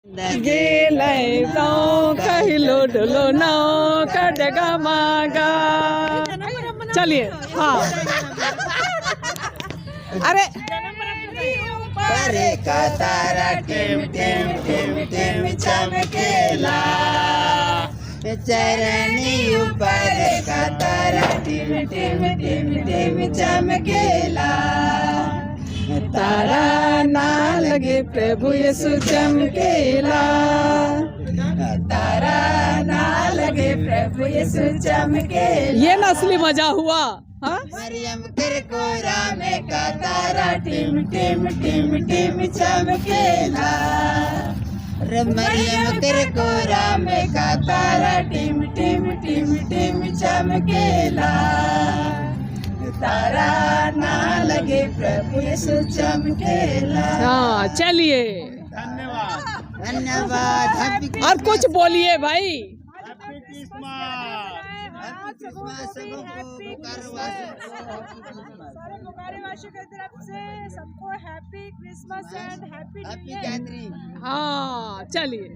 गेलै तो कहिलो डोलो नाव कटगा मागा। चलिए हाँ अरे परे का तारा टिम टिम टिम टिम चमकेला, चरनी ऊपर का तारा टिम टिम टिम टिम चमकेला। तारा ना लगे प्रभु यीशु चमकेला। तारा ना लगे प्रभु यीशु चमकेला। ये ना असली मजा हुआ। हाँ मरियम किरकोरा में का तारा टिम टिम टिम टिम चमकेला। मरियम किरकोरा में का तारा टिम टिम टिम टिम चमकेला। तारा ना लगे प्रभु यीशु चमकेला। हाँ चलिए धन्यवाद। और कुछ बोलिए भाई। हैप्पी क्रिसमस सारे बोकारोवासियों की तरफ से सबको happy Christmas and happy new year. Gathering. हाँ चलिए।